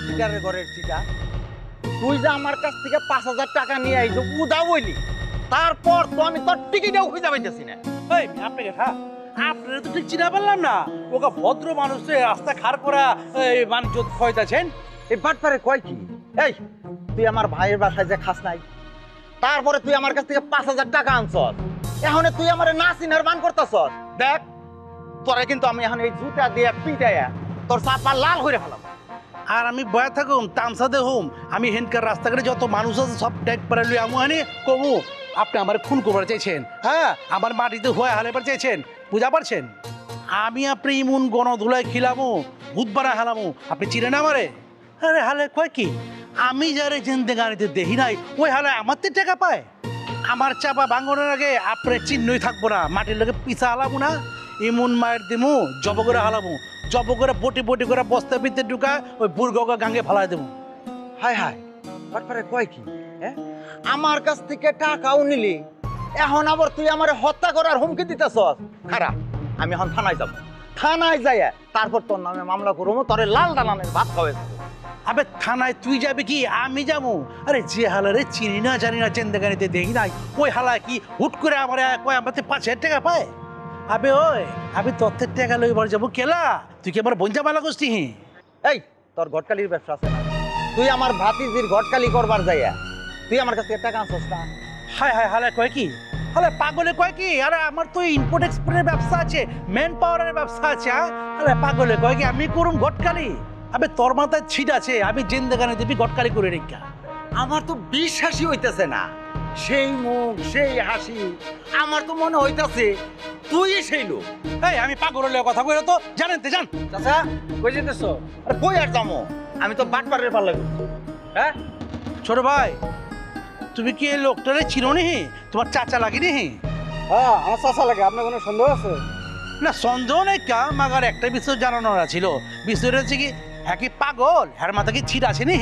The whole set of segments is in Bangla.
চিটারের ঘরের চিটা, তুই যে আমার কাছ থেকে 5,000 টাকা নিয়ে আইছো উদা বইলি, তারপর তো আমি তোর টিকিটাও খুঁজে পাইতেছি না। এই আপনাকে আপনারা তো ঠিক চিনা পারলাম না। ওকে ভদ্র মানুষে রাস্তা খার করা বাণিজ্য খয়তাছেন। এই বাটপারে কয় কি? এই তুই আমার ভাইয়ের বাসায় যে খাস নাই, তারপরে তুই আমার কাছ থেকে 5,000 টাকা আনছস, এখন তুই আমার না চিনার মান করতেছস। দেখ তোরা কিন্তু আমি এখন এই জুতা দিয়ে পিটাইয়া তোর চাপা লাল হয়ে ফেলাম। আর আমি বয়া থাকুম তামসা দেখুম আমি হেনকার রাস্তাঘাটে যত মানুষ আছে সব ডেট পারে লই আমু আনি কমু আপনি আমার খুন করবার চাইছেন। হ্যাঁ, আমার মাটিতে হয়ে হালাইবার চাইছেন, বুঝা পারছেন? আমি আপনি ইমুন গণধুলায় খিলামু, ভূত বানা হালামু, আপনি চিনে না আমারে? আরে হালে কয় কি, আমি যারে জেনতে গাড়িতে দেখি নাই ওই হালে আমার তো টাকা পায়। আমার চাপা ভাঙনের আগে আপনার চিহ্নই থাকবো না, মাটির লোকে পিছা হালামু না, ইমুন মায়ের দিমু, জব করে হালামু, জব করে বটি বটি করে বস্তার ভিতরে ঢুকা ওই বুড়গা গাঙ্গে ফালাই দেবো। হায় হায়, বাটপারে কয় কি? হ্যাঁ, আমার কাছ থেকে টাকাও নিলি, এখন আবার তুই আমার হত্যা করার হুমকি দিতেছস। খারাপ, আমি এখন থানায় যাব, থানায় যাই তারপর তোর নামে মামলা করবো, তোরে লাল দালানের ভাত খাওয়াইছে। আবে থানায় তুই যাবে কি আমি যাবো? আরে যে হালারে চিনি না জানি না চেন্দাগানিতে দেখি নাই ওই হালা কি হুট করে আমার কয় আমাদের 5,000 টাকা পায়? আবে ওই আমি তথ্যের টাকা লইবার যাবো কেলা? তুই কি আমার বঞ্জা মালা করছি? এই তোর ঘটকালির ব্যবসা আছে না, তুই আমার ভাতিজির ঘটকালি করবার যাইয়া তুই আমার কাছ থেকে টাকা আনছস না? হায় হায়, হালা কয় কি? হালা পাগলে কয় কি? আরে আমার তো ইম্পোর্ট এক্সপোর্টের ব্যবসা আছে, ম্যান পাওয়ারের ব্যবসা আছে। আরে পাগলে কয় কি আমি করুম ঘটকালি? আবে তোর মাথায় ছিট আছে, আমি জিন্দেগানি দিবি ঘটকালি করে রেখা। আমার তো বিশ্বাসই হইতেছে না, সেই মুখ সেই হাসি, আমার তো মনে হইতাছে তুই সেই লোক। এই আমি পাগল হলে কথা কইরা তো জানেন তে জান। চাচা কই যেতেছো? আরে কই আর যামো, আমি তো বাটপারের পাল্লা করছি। হ্যাঁ ছোট ভাই, তুমি কি এই লোকটারে চিনো নি? তোমার চাচা লাগে নি? হ্যাঁ আমার চাচা লাগে। আপনার কোনো সন্দেহ আছে? না সন্দেহ নেই কা, মাগার একটা বিষয় জানানোর ছিল। বিষয়টা হচ্ছে কি, হ্যাঁ কি পাগল, হ্যার মাথা কি ছিট আছে নি?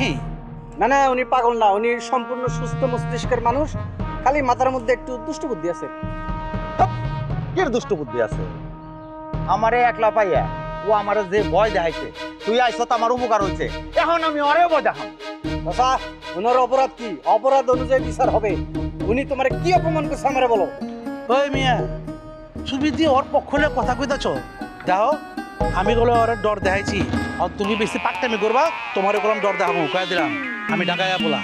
না না, উনি পাগল না, উনি সম্পূর্ণ সুস্থ মস্তিষ্কের মানুষ, খালি মাথার মধ্যে একটু দুষ্ট বুদ্ধি আছে। কের দুষ্ট বুদ্ধি আছে? আমারে একলা পাইয়া ও আমারে যে ভয় দেখাইছে, তুই আইছত আমার উপকার হইছে, এখন আমি ওরেও ভয় দেখাম। চাচা ওনার অপরাধ কি? অপরাধ অনুযায়ী বিচার হবে। উনি তোমার কি অপমান করছে আমারে বলো। ওই মিয়া, তুমি দিয়ে ওর পক্ষ হলে কথা কইতাছ? দেখো আমি গেলে ওর ডর দেখাইছি, আর তুমি বেশি পাকটামি করবা, তোমার করলাম ডর দেখাবো, কয়ে দিলাম আমি ঢাকাইয়া বলা।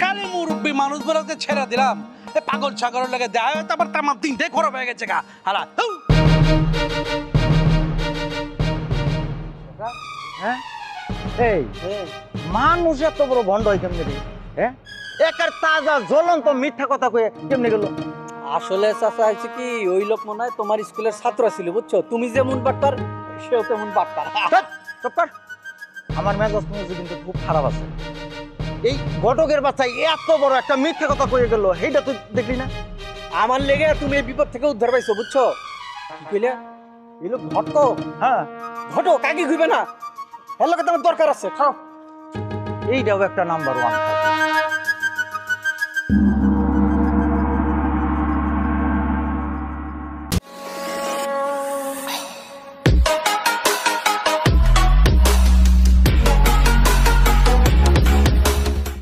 কালি মুরব্বী মানুষ বেরোতে ছেড়ে দিলাম, এ পাগল ছাগলের লাগে দেয়, তারপর তামাম তিনটাই খরচ হয়ে গেছে গা হালা। হ্যাঁ এই মানুষ এত বড় ভণ্ড হয় কেমনে রে? হ্যাঁ, একার তাজা জ্বলন্ত মিথ্যা কথা কয়ে কেমনে গেল? আসলে চাচা হচ্ছে কি, ওই লোক মনে হয় তোমার স্কুলের ছাত্র ছিল, বুঝছো? তুমি যেমন বাটপার সেও তেমন বাটপার। চুপ কর। আমার মেজাজ মজা কিন্তু খুব খারাপ আছে। এই ঘটকের বাচ্চায় এত বড় একটা মিথ্যা কথা কয়ে গেল, সেইটা তুই দেখলি না? আমার লেগে তুমি এই বিপদ থেকে উদ্ধার পাইছো, বুঝছো? কি কইলে? এই লোক ঘটক। হ্যাঁ, ঘটক আগে ঘুরবে না, এর লোকে তোমার দরকার আছে, খাও। এইটাও একটা নাম্বার 1।